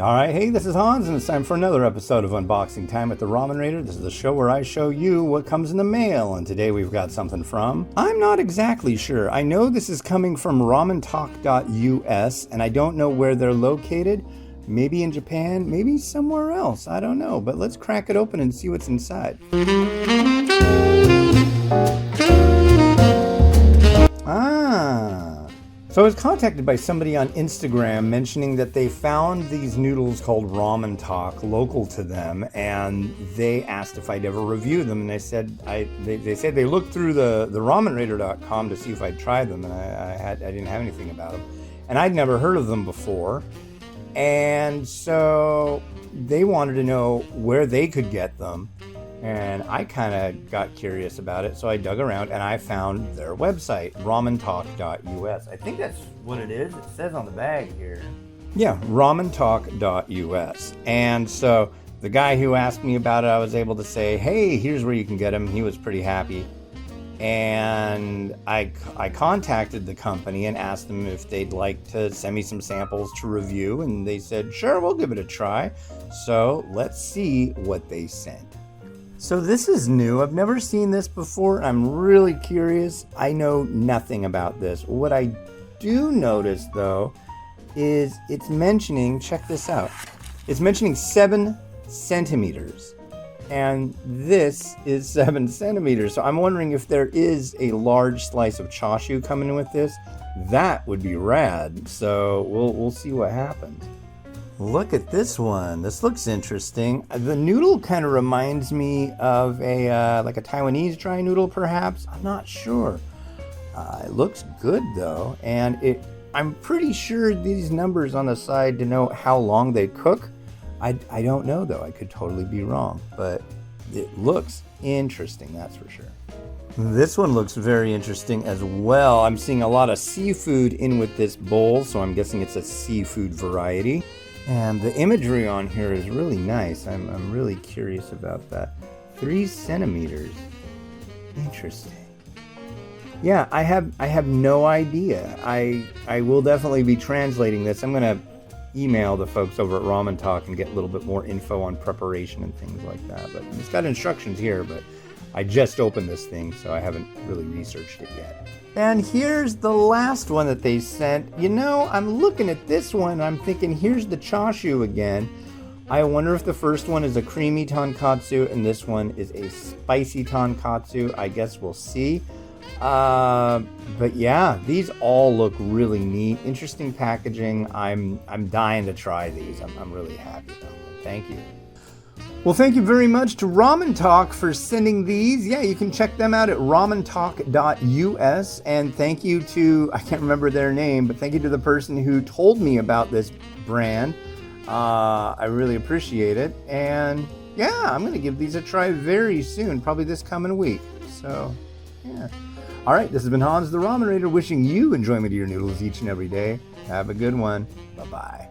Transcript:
Alright, hey, this is Hans, and it's time for another episode of Unboxing Time at the Ramen Raider. This is the show where I show you what comes in the mail, and today we've got something from... I'm not exactly sure. I know this is coming from ramentalk.us, and I don't know where they're located. Maybe in Japan, maybe somewhere else. I don't know, but let's crack it open and see what's inside. So I was contacted by somebody on Instagram mentioning that they found these noodles called Ramen Talk local to them, and they asked if I'd ever review them, and I said they said they looked through the ramenraider.com to see if I'd tried them, and I didn't have anything about them, and I'd never heard of them before, and so they wanted to know where they could get them. And I kind of got curious about it, so I dug around and I found their website, ramentalk.us. I think that's what it is. It says on the bag here. Yeah, ramentalk.us. And so the guy who asked me about it, I was able to say, hey, here's where you can get them. He was pretty happy. And I contacted the company and asked them if they'd like to send me some samples to review. And they said, sure, we'll give it a try. So let's see what they sent. So this is new. I've never seen this before. I'm really curious. I know nothing about this. What I do notice, though, is it's mentioning, check this out, it's mentioning 7 centimeters. And this is 7 centimeters. So I'm wondering if there is a large slice of chashu coming in with this. That would be rad. So we'll see what happens. Look at this one. This looks interesting. The noodle kind of reminds me of a like a Taiwanese dry noodle, perhaps. I'm not sure. It looks good though, and I'm pretty sure these numbers on the side denote how long they cook. I don't know though. I could totally be wrong, but it looks interesting. That's for sure. This one looks very interesting as well. I'm seeing a lot of seafood in with this bowl, so I'm guessing it's a seafood variety. And the imagery on here is really nice. I'm really curious about that. 3 centimeters. Interesting. Yeah, I have no idea. I will definitely be translating this. I'm gonna email the folks over at Ramen Talk and get a little bit more info on preparation and things like that. But it's got instructions here, but I just opened this thing, so I haven't really researched it yet. And here's the last one that they sent. You know, I'm looking at this one and I'm thinking, here's the chashu again. I wonder if the first one is a creamy tonkatsu and this one is a spicy tonkatsu. I guess we'll see. But yeah, these all look really neat. Interesting packaging. I'm dying to try these. I'm really happy about them. Thank you. Well, thank you very much to Ramen Talk for sending these. Yeah, you can check them out at ramentalk.us. And thank you to, I can't remember their name, but thank you to the person who told me about this brand. I really appreciate it. And yeah, I'm going to give these a try very soon, probably this coming week. So, yeah. All right, this has been Hans the Ramen Raider wishing you enjoyment of your noodles each and every day. Have a good one. Bye-bye.